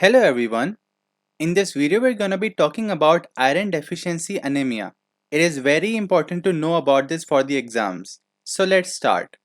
Hello everyone. In this video we're going to be talking about iron deficiency anemia. It is very important to know about this for the exams. So let's start.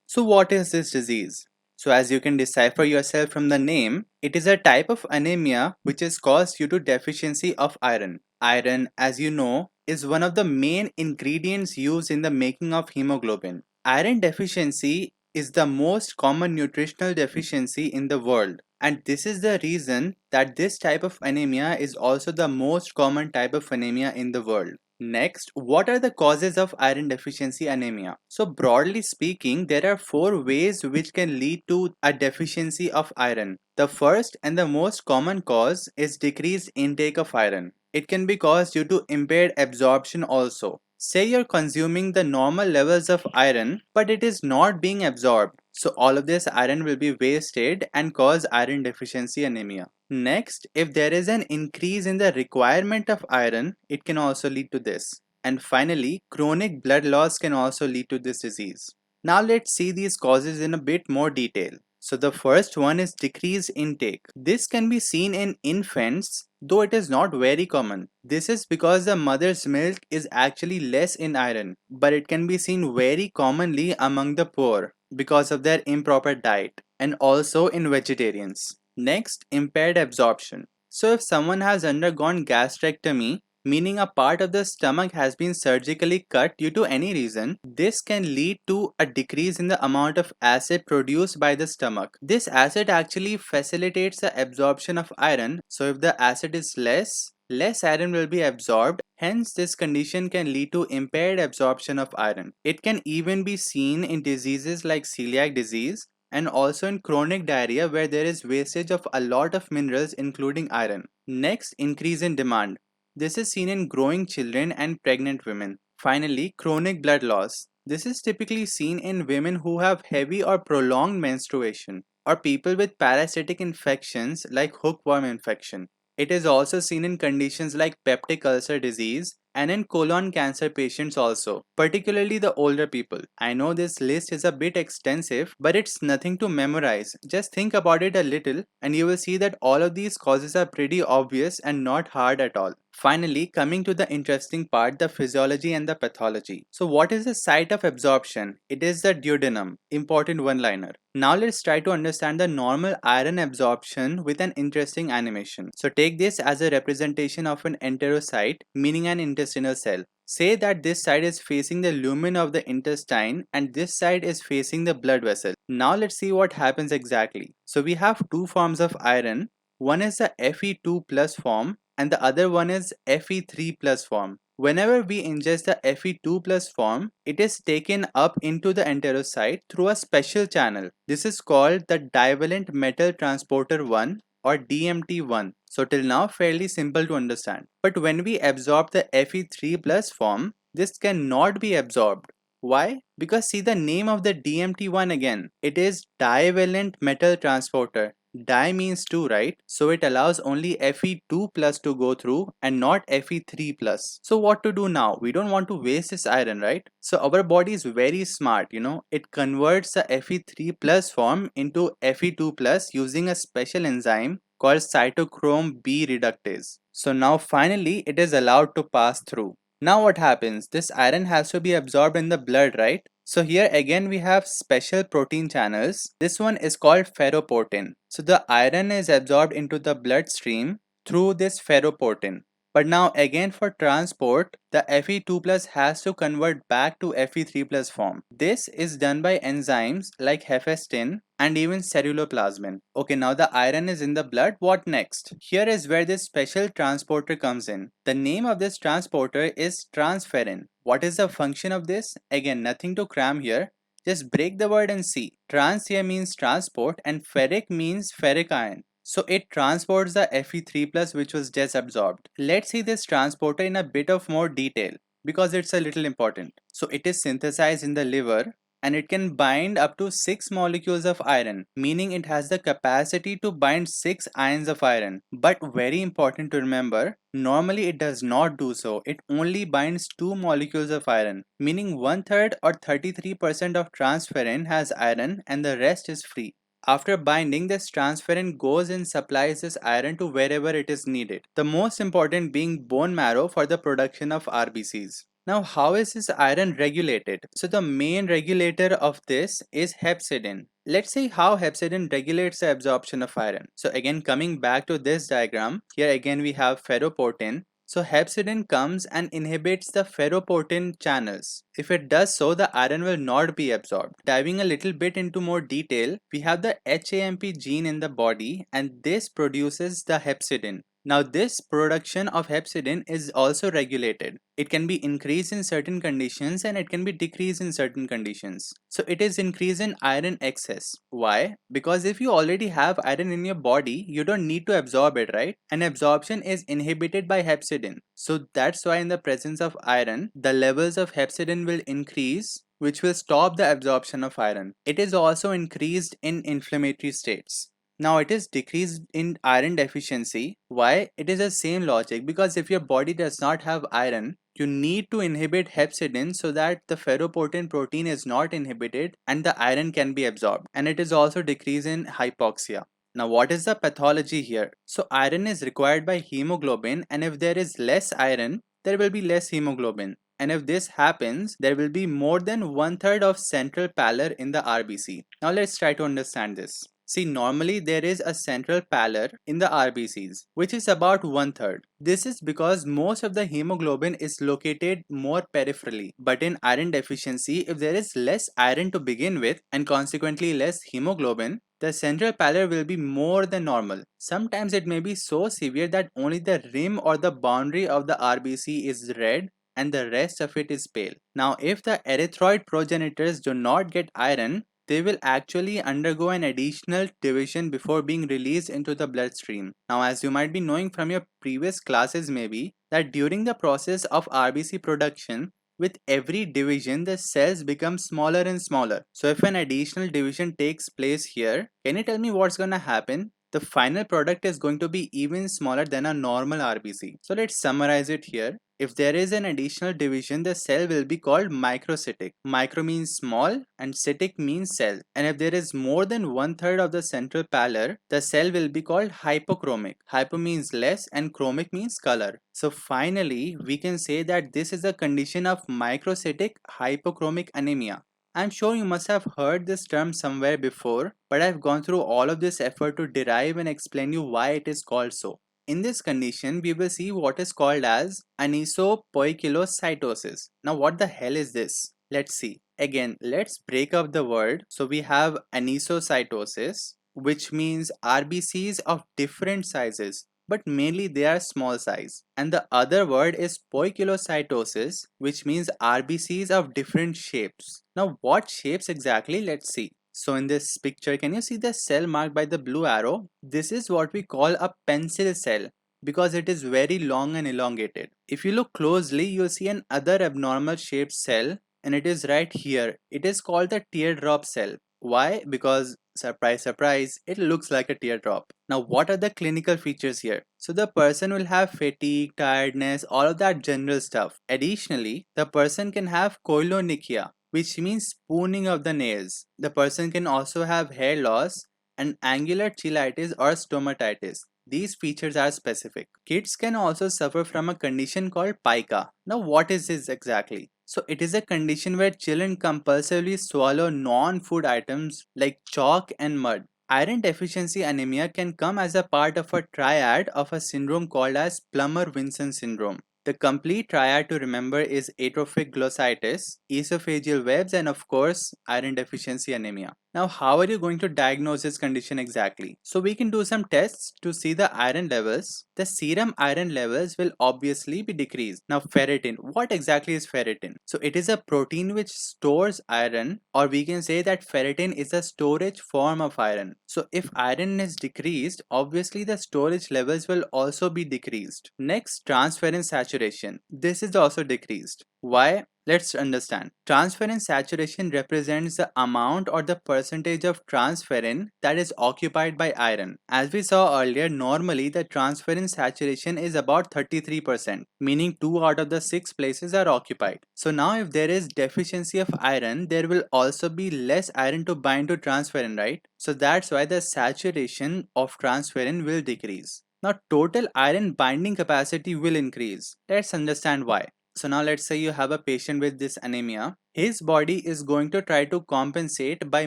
So what is this disease? So as you can decipher yourself from the name, it is a type of anemia which is caused due to deficiency of iron. Iron, as you know, is one of the main ingredients used in the making of hemoglobin. Iron deficiency is the most common nutritional deficiency in the world, and this is the reason that this type of anemia is also the most common type of anemia in the world. Next, what are the causes of iron deficiency anemia? So broadly speaking, there are four ways which can lead to a deficiency of iron. The first and the most common cause is decreased intake of iron. It can be caused due to impaired absorption also. Say you're consuming the normal levels of iron, but it is not being absorbed. So all of this iron will be wasted and cause iron deficiency anemia. Next, if there is an increase in the requirement of iron, it can also lead to this. And finally, chronic blood loss can also lead to this disease. Now let's see these causes in a bit more detail. So the first one is decreased intake. This can be seen in infants, though it is not very common. This is because the mother's milk is actually less in iron, but it can be seen very commonly among the poor because of their improper diet and also in vegetarians. Next, impaired absorption. So if someone has undergone gastrectomy, meaning a part of the stomach has been surgically cut due to any reason, this can lead to a decrease in the amount of acid produced by the stomach. This acid actually facilitates the absorption of iron, so if the acid is less iron will be absorbed. Hence, this condition can lead to impaired absorption of iron. It can even be seen in diseases like celiac disease and also in chronic diarrhea where there is wastage of a lot of minerals including iron. Next, increase in demand. This is seen in growing children and pregnant women. Finally, chronic blood loss. This is typically seen in women who have heavy or prolonged menstruation or people with parasitic infections like hookworm infection. It is also seen in conditions like peptic ulcer disease and in colon cancer patients also, particularly the older people. I know this list is a bit extensive, but it's nothing to memorize. Just think about it a little and you will see that all of these causes are pretty obvious and not hard at all. Finally, coming to the interesting part, the physiology and the pathology. So what is the site of absorption? It is the duodenum. Important one-liner. Now let's try to understand the normal iron absorption with an interesting animation. So take this as a representation of an enterocyte, meaning an intestinal cell. Say that this side is facing the lumen of the intestine and this side is facing the blood vessel. Now let's see what happens exactly. So we have two forms of iron. One is the Fe2 plus form and the other one is Fe3 plus form. Whenever we ingest the Fe2 plus form, it is taken up into the enterocyte through a special channel. This is called the divalent metal transporter 1 or DMT1. So till now fairly simple to understand. But when we absorb the Fe3 plus form, this cannot be absorbed. Why? Because see the name of the DMT1 again. It is divalent metal transporter. Di means 2, right? So it allows only Fe2 plus to go through and not Fe3 plus. So what to do now? We don't want to waste this iron, right? So our body is very smart, It converts the Fe3 plus form into Fe2 plus using a special enzyme called cytochrome B reductase. So now finally it is allowed to pass through. Now what happens? This iron has to be absorbed in the blood, right? So here again we have special protein channels. This one is called ferroportin. So the iron is absorbed into the bloodstream through this ferroportin. But now again for transport, the Fe2 plus has to convert back to Fe3 plus form. This is done by enzymes like hephaestin and even ceruloplasmin. Okay, now the iron is in the blood. What next? Here is where this special transporter comes in. The name of this transporter is transferrin. What is the function of this? Again, nothing to cram here. Just break the word and see. Trans here means transport and ferric means ferric ion. So it transports the Fe3 plus which was just absorbed. Let's see this transporter in a bit of more detail because it's a little important. So it is synthesized in the liver and it can bind up to 6 molecules of iron, meaning it has the capacity to bind 6 ions of iron. But very important to remember, normally it does not do so. It only binds 2 molecules of iron, meaning 1/3 or 33% of transferrin has iron and the rest is free. After binding, this transferrin goes and supplies this iron to wherever it is needed. The most important being bone marrow for the production of RBCs. Now, how is this iron regulated? So the main regulator of this is hepcidin. Let's see how hepcidin regulates the absorption of iron. So again, coming back to this diagram, here again we have ferroportin. So hepcidin comes and inhibits the ferroportin channels. If it does so, the iron will not be absorbed. Diving a little bit into more detail, we have the HAMP gene in the body and this produces the hepcidin. Now this production of hepcidin is also regulated. It can be increased in certain conditions and it can be decreased in certain conditions. So it is increased in iron excess. Why? Because if you already have iron in your body, you don't need to absorb it, right? And absorption is inhibited by hepcidin. So that's why in the presence of iron, the levels of hepcidin will increase, which will stop the absorption of iron. It is also increased in inflammatory states. Now it is decreased in iron deficiency. Why? It is the same logic, because if your body does not have iron, you need to inhibit hepcidin so that the ferroportin protein is not inhibited and the iron can be absorbed. And it is also decreased in hypoxia. Now what is the pathology here? So iron is required by hemoglobin, and if there is less iron, there will be less hemoglobin. And if this happens, there will be more than 1/3 of central pallor in the RBC. Now let's try to understand this. See, normally there is a central pallor in the RBCs, which is about 1/3. This is because most of the hemoglobin is located more peripherally. But in iron deficiency, if there is less iron to begin with and consequently less hemoglobin, the central pallor will be more than normal. Sometimes it may be so severe that only the rim or the boundary of the RBC is red and the rest of it is pale. Now, if the erythroid progenitors do not get iron, they will actually undergo an additional division before being released into the bloodstream. Now, as you might be knowing from your previous classes maybe, that during the process of RBC production, with every division, the cells become smaller and smaller. So if an additional division takes place here, can you tell me what's gonna happen? The final product is going to be even smaller than a normal RBC. So let's summarize it here. If there is an additional division, the cell will be called microcytic. Micro means small and cytic means cell. And if there is more than 1/3 of the central pallor, the cell will be called hypochromic. Hypo means less and chromic means color. So finally, we can say that this is a condition of microcytic hypochromic anemia. I'm sure you must have heard this term somewhere before, but I've gone through all of this effort to derive and explain you why it is called so. In this condition, we will see what is called as anisopoikilocytosis. Now, what the hell is this? Let's see. Again, let's break up the word. So we have anisocytosis, which means RBCs of different sizes, but mainly they are small size. And the other word is poikilocytosis, which means RBCs of different shapes. Now, what shapes exactly? Let's see. So in this picture, can you see the cell marked by the blue arrow? This is what we call a pencil cell because it is very long and elongated. If you look closely, you'll see an other abnormal shaped cell, and it is right here. It is called the teardrop cell. Why? Because surprise, surprise, it looks like a teardrop. Now, what are the clinical features here? So the person will have fatigue, tiredness, all of that general stuff. Additionally, the person can have koilonychia, which means spooning of the nails. The person can also have hair loss and angular cheilitis or stomatitis. These features are specific. Kids can also suffer from a condition called pica. Now, what is this exactly? So, it is a condition where children compulsively swallow non-food items like chalk and mud. Iron deficiency anemia can come as a part of a triad of a syndrome called as Plummer-Vinson syndrome. The complete triad to remember is atrophic glossitis, esophageal webs, and of course, iron deficiency anemia. Now, how are you going to diagnose this condition exactly? So we can do some tests to see the iron levels. The serum iron levels will obviously be decreased. Now, ferritin. What exactly is ferritin? So it is a protein which stores iron, or we can say that ferritin is a storage form of iron. So if iron is decreased, obviously the storage levels will also be decreased. Next, transferrin saturation. This is also decreased. Why? Let's understand. Transferrin saturation represents the amount or the percentage of transferrin that is occupied by iron. As we saw earlier, normally the transferrin saturation is about 33%, meaning 2 out of the 6 places are occupied. So now if there is deficiency of iron, there will also be less iron to bind to transferrin, right? So that's why the saturation of transferrin will decrease. Now total iron binding capacity will increase. Let's understand why. So now let's say you have a patient with this anemia. His body is going to try to compensate by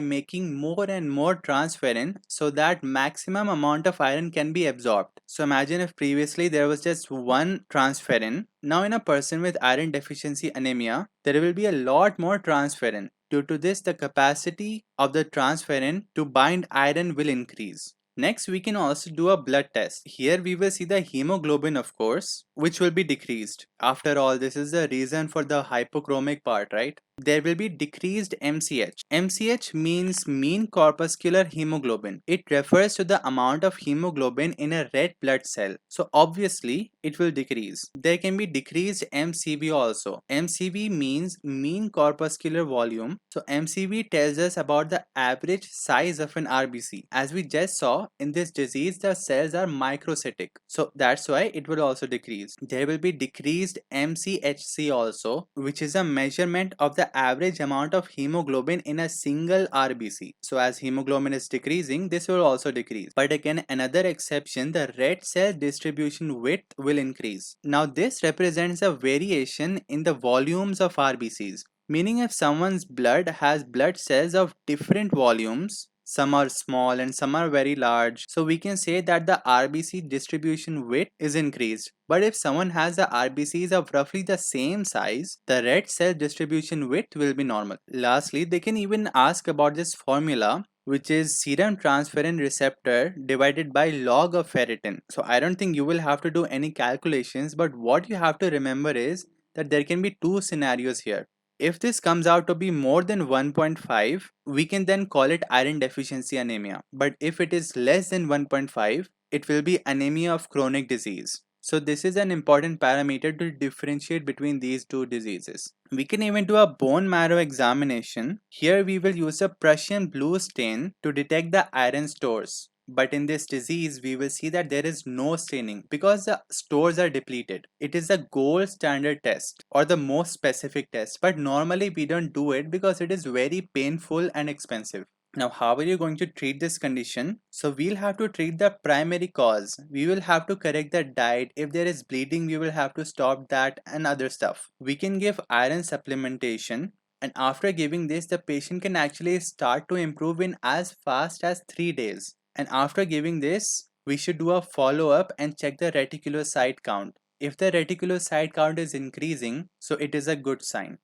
making more and more transferrin so that maximum amount of iron can be absorbed. So imagine if previously there was just one transferrin. Now in a person with iron deficiency anemia, there will be a lot more transferrin. Due to this, the capacity of the transferrin to bind iron will increase. Next, we can also do a blood test. Here we will see the hemoglobin, of course, which will be decreased. After all, this is the reason for the hypochromic part, right? There will be decreased MCH. MCH means mean corpuscular hemoglobin. It refers to the amount of hemoglobin in a red blood cell. So obviously, it will decrease. There can be decreased MCV also. MCV means mean corpuscular volume. So MCV tells us about the average size of an RBC. As we just saw, in this disease, the cells are microcytic. So that's why it will also decrease. There will be decreased MCHC also, which is a measurement of the average amount of hemoglobin in a single RBC. So as hemoglobin is decreasing, this will also decrease. But again, another exception, the red cell distribution width will increase. Now this represents a variation in the volumes of RBCs. Meaning if someone's blood has blood cells of different volumes, some are small and some are very large, so we can say that the RBC distribution width is increased. But if someone has the RBCs of roughly the same size, the red cell distribution width will be normal. Lastly, they can even ask about this formula, which is serum transferrin receptor divided by log of ferritin. So I don't think you will have to do any calculations, but what you have to remember is that there can be two scenarios here. If this comes out to be more than 1.5, we can then call it iron deficiency anemia. But if it is less than 1.5, it will be anemia of chronic disease. So this is an important parameter to differentiate between these two diseases. We can even do a bone marrow examination. Here we will use a Prussian blue stain to detect the iron stores. But in this disease, we will see that there is no staining because the stores are depleted. It is the gold standard test or the most specific test, but normally we don't do it because it is very painful and expensive. Now, how are you going to treat this condition? So we'll have to treat the primary cause. We will have to correct the diet. If there is bleeding, we will have to stop that and other stuff. We can give iron supplementation. And after giving this, the patient can actually start to improve in as fast as 3 days. And after giving this, we should do a follow-up and check the reticulocyte count. If the reticulocyte count is increasing, so it is a good sign.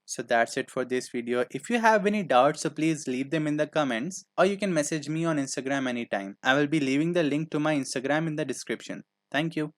So that's it for this video. If you have any doubts, so please leave them in the comments or you can message me on Instagram anytime. I will be leaving the link to my Instagram in the description. Thank you.